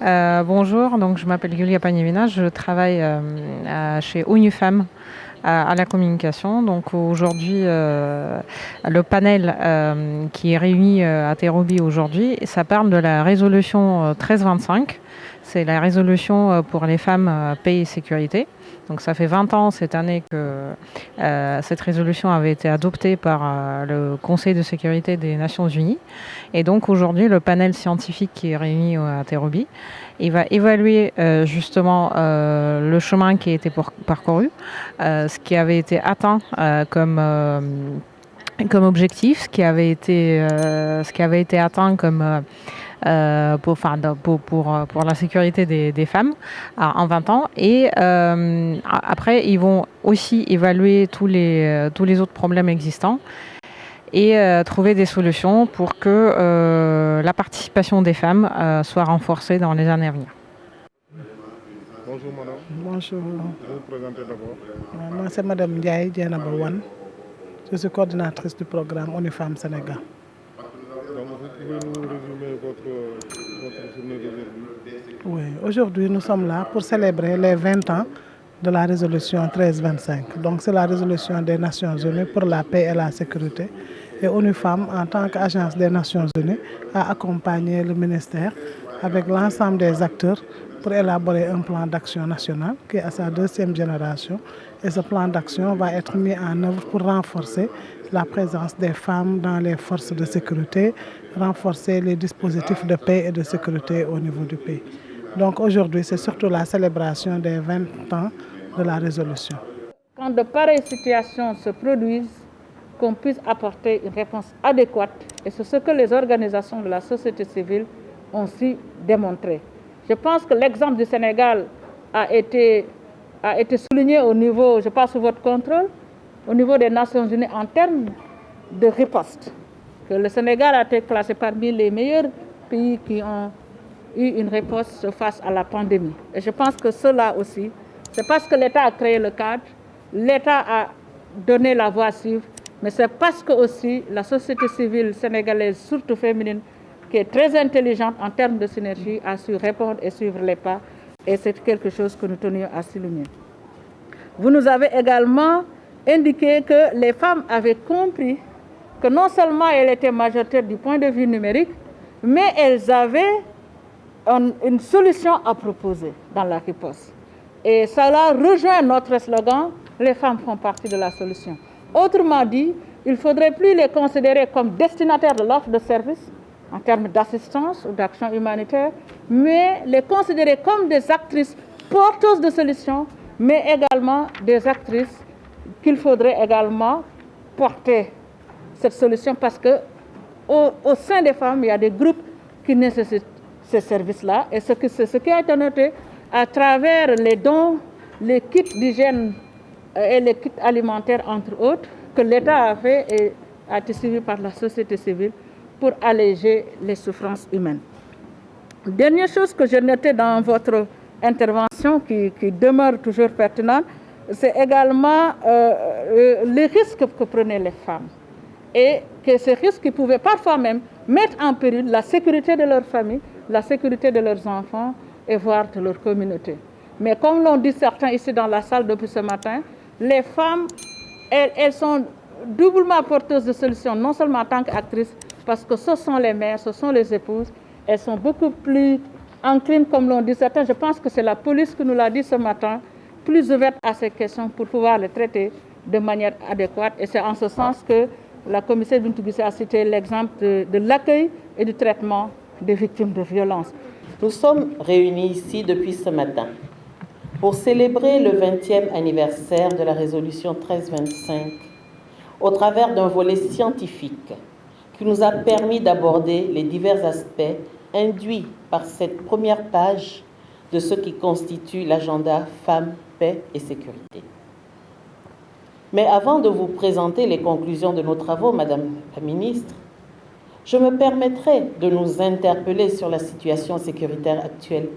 Bonjour, donc je m'appelle Yulia Panievina, je travaille chez ONU Femmes à la communication. Donc aujourd'hui, le panel qui est réuni à Terrobie aujourd'hui, ça parle de la résolution 1325. C'est la résolution pour les femmes, paix et sécurité. Donc ça fait 20 ans cette année que cette résolution avait été adoptée par le Conseil de sécurité des Nations Unies. Et donc aujourd'hui, le panel scientifique qui est réuni à Terrobie, il va évaluer justement le chemin qui a été parcouru, ce qui avait été atteint comme objectif, ce qui avait été atteint comme pour la sécurité des femmes en 20 ans. Et après, ils vont aussi évaluer tous les autres problèmes existants et trouver des solutions pour que la participation des femmes soit renforcée dans les années à venir. Bonjour madame. Bonjour. Vous vous présentez d'abord. Moi c'est madame Ndiaye Djenaba Wane. Je suis coordinatrice du programme ONU Femmes Sénégal. Donc vous pouvez nous résumer votre journée d'aujourd'hui? Oui, aujourd'hui nous sommes là pour célébrer les 20 ans de la résolution 1325. Donc c'est la résolution des Nations Unies pour la paix et la sécurité. Et ONU Femmes, en tant qu'agence des Nations Unies, a accompagné le ministère avec l'ensemble des acteurs pour élaborer un plan d'action national qui est à sa 2e génération. Et ce plan d'action va être mis en œuvre pour renforcer la présence des femmes dans les forces de sécurité, renforcer les dispositifs de paix et de sécurité au niveau du pays. Donc aujourd'hui, c'est surtout la célébration des 20 ans de la résolution. Quand de pareilles situations se produisent, qu'on puisse apporter une réponse adéquate. Et c'est ce que les organisations de la société civile ont su démontrer. Je pense que l'exemple du Sénégal a été souligné au niveau, je passe sous votre contrôle, au niveau des Nations Unies en termes de riposte. Que le Sénégal a été classé parmi les meilleurs pays qui ont eu une riposte face à la pandémie. Et je pense que cela aussi, c'est parce que l'État a créé le cadre, l'État a donné la voie à suivre, mais c'est parce que aussi la société civile sénégalaise, surtout féminine, qui est très intelligente en termes de synergie, a su répondre et suivre les pas. Et c'est quelque chose que nous tenions à souligner. Vous nous avez également indiqué que les femmes avaient compris que non seulement elles étaient majoritaires du point de vue numérique, mais elles avaient une solution à proposer dans la riposte. Et cela rejoint notre slogan, les femmes font partie de la solution. Autrement dit, il ne faudrait plus les considérer comme destinataires de l'offre de service en termes d'assistance ou d'action humanitaire, mais les considérer comme des actrices porteuses de solutions, mais également des actrices qu'il faudrait également porter cette solution parce qu'au sein des femmes, il y a des groupes qui nécessitent ces services-là. Et c'est ce qui a été noté à travers les dons, les kits d'hygiène et les kits alimentaires, entre autres, que l'État a fait et a été suivi par la société civile pour alléger les souffrances humaines. Dernière chose que j'ai notée dans votre intervention qui demeure toujours pertinente, c'est également les risques que prenaient les femmes. Et que ces risques pouvaient parfois même mettre en péril la sécurité de leur famille, la sécurité de leurs enfants et voire de leur communauté. Mais comme l'ont dit certains ici dans la salle depuis ce matin, les femmes, elles sont doublement porteuses de solutions, non seulement en tant qu'actrices, parce que ce sont les mères, ce sont les épouses, elles sont beaucoup plus enclines, comme l'ont dit certains. Je pense que c'est la police qui nous l'a dit ce matin, plus ouverte à ces questions pour pouvoir les traiter de manière adéquate. Et c'est en ce sens que la commissaire Bintou Guissé a cité l'exemple de l'accueil et du traitement des victimes de violences. Nous sommes réunis ici depuis ce matin pour célébrer le 20e anniversaire de la résolution 1325 au travers d'un volet scientifique qui nous a permis d'aborder les divers aspects induits par cette première page de ce qui constitue l'agenda Femmes, Paix et Sécurité. Mais avant de vous présenter les conclusions de nos travaux, Madame la Ministre, je me permettrai de nous interpeller sur la situation sécuritaire actuelle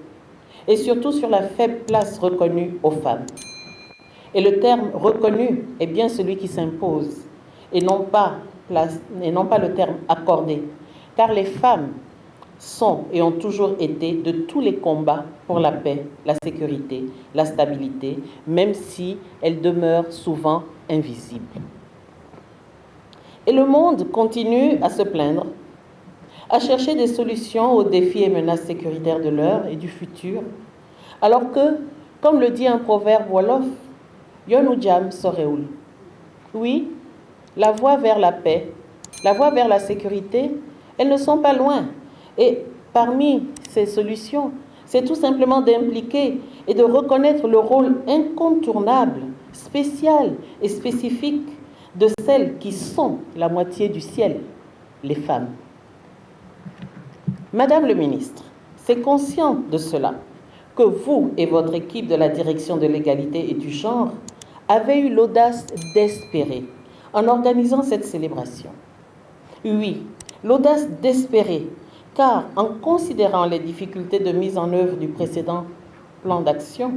et surtout sur la faible place reconnue aux femmes. Et le terme « reconnu » est bien celui qui s'impose et non pas le terme « accordé », car les femmes sont et ont toujours été de tous les combats pour la paix, la sécurité, la stabilité, même si elles demeurent souvent invisibles. Et le monde continue à se plaindre, à chercher des solutions aux défis et menaces sécuritaires de l'heure et du futur, alors que, comme le dit un proverbe wolof, Yoonu Jam Sorewul. Oui, la voie vers la paix, la voie vers la sécurité, elles ne sont pas loin. Et parmi ces solutions, c'est tout simplement d'impliquer et de reconnaître le rôle incontournable, spécial et spécifique de celles qui sont la moitié du ciel, les femmes. Madame le ministre, c'est conscient de cela que vous et votre équipe de la direction de l'égalité et du genre avez eu l'audace d'espérer en organisant cette célébration. Oui, l'audace d'espérer, car en considérant les difficultés de mise en œuvre du précédent plan d'action,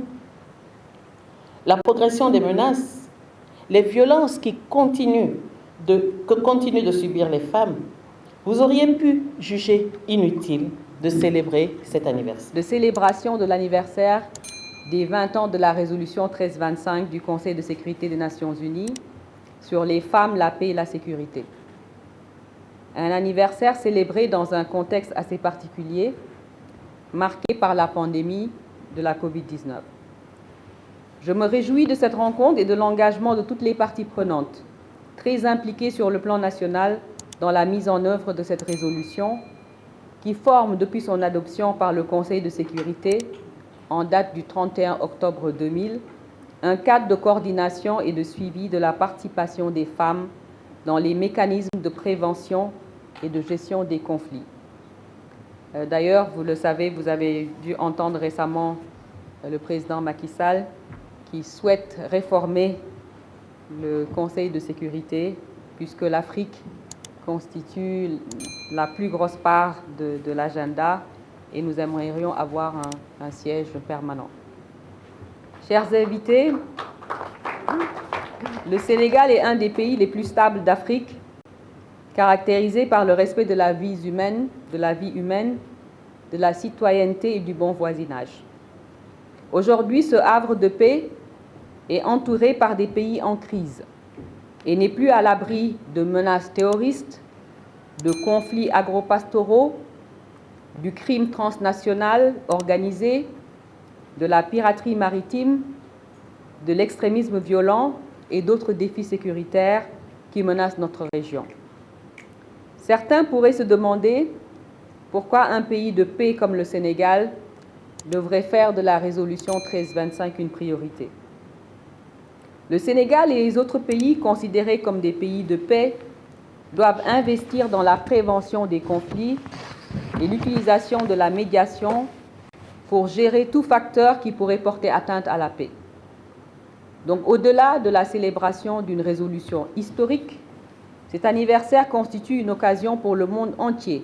la progression des menaces, les violences que continuent de subir les femmes, vous auriez pu juger inutile de célébrer cet anniversaire. De célébration de l'anniversaire des 20 ans de la résolution 1325 du Conseil de sécurité des Nations Unies sur les femmes, la paix et la sécurité. Un anniversaire célébré dans un contexte assez particulier, marqué par la pandémie de la Covid-19. Je me réjouis de cette rencontre et de l'engagement de toutes les parties prenantes, très impliquées sur le plan national dans la mise en œuvre de cette résolution, qui forme depuis son adoption par le Conseil de sécurité, en date du 31 octobre 2000, un cadre de coordination et de suivi de la participation des femmes dans les mécanismes de prévention et de gestion des conflits. D'ailleurs, vous le savez, vous avez dû entendre récemment le président Macky Sall qui souhaite réformer le Conseil de sécurité puisque l'Afrique constitue la plus grosse part de l'agenda et nous aimerions avoir un siège permanent. Chers invités, le Sénégal est un des pays les plus stables d'Afrique, caractérisé par le respect de la vie humaine, de la citoyenneté et du bon voisinage. Aujourd'hui, ce havre de paix est entouré par des pays en crise et n'est plus à l'abri de menaces terroristes, de conflits agropastoraux, du crime transnational organisé, de la piraterie maritime, de l'extrémisme violent et d'autres défis sécuritaires qui menacent notre région. Certains pourraient se demander pourquoi un pays de paix comme le Sénégal devrait faire de la résolution 1325 une priorité. Le Sénégal et les autres pays considérés comme des pays de paix doivent investir dans la prévention des conflits et l'utilisation de la médiation pour gérer tout facteur qui pourrait porter atteinte à la paix. Donc, au-delà de la célébration d'une résolution historique, cet anniversaire constitue une occasion pour le monde entier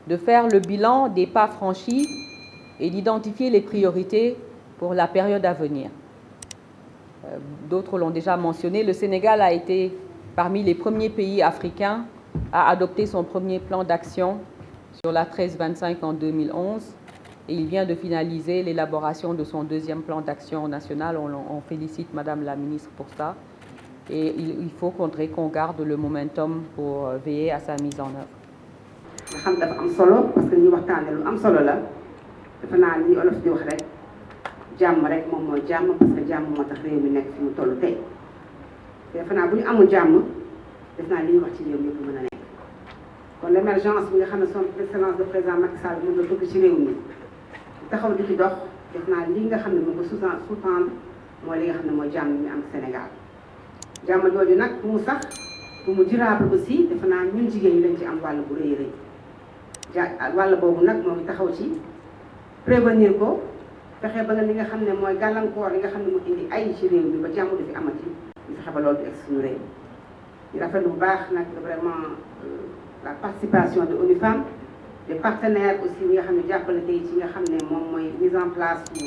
de faire le bilan des pas franchis et d'identifier les priorités pour la période à venir. D'autres l'ont déjà mentionné, le Sénégal a été parmi les premiers pays africains à adopter son premier plan d'action sur la 1325 en 2011 et il vient de finaliser l'élaboration de son deuxième plan d'action national. On félicite Madame la ministre pour ça et il faut qu'on garde le momentum pour veiller à sa mise en œuvre. xam dafa am solo parce que ñu waxtaane lu am solo la dafa naa li olof di wax rek jàmm rek moom mooy jàmm parce que jàmm moo tax réew mi nekk fi mu toll tey dafa naa bu ñu amul jàmm def naa li ñu wax ci réew mi yëpp mën a nekk kon l'émergence bi nga xam ne son excellence de président Macky Sall mën na dugg ci réew mi taxaw di ci dox def naa li nga xam ne mu ko sous-tendre mooy li nga xam ne mooy jàmm mi am Sénégal jàmm jooju nag bu mu sax bu mu durable aussi defe naa ñun jigéen ñi lañ ci am wàll bu rëy rëy wàll boobu nag moo ngi taxaw ci prévenir ko fexe ba nga li nga xam ne mooy gàllankoor yi nga xam ne mu indi ay ci réew mi ba jàmm du fi amati ñu fexe ba loolu du egg suñu réew ñu rafetlu bu baax nag vraiment la participation de ONU Femmes des partenaires aussi ñi nga xam ne jàppale tey ci nga xam ne moom mooy mise en place du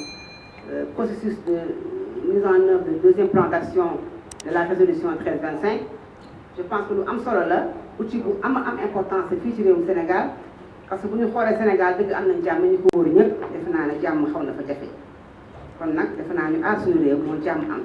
processus de mise en œuvre du deuxième plan d'action de la résolution 1325. Je pense que lu am solo la outil bu am importance fii ci réewum Sénégal parce que bu ñu xoolee Sénégal dëgg am nañ jàmm ñu ko wóor ñëpp defe naa ne jàmm xaw na fa jafe kon nag defe naa ñu aar suñu réew moo jàmm am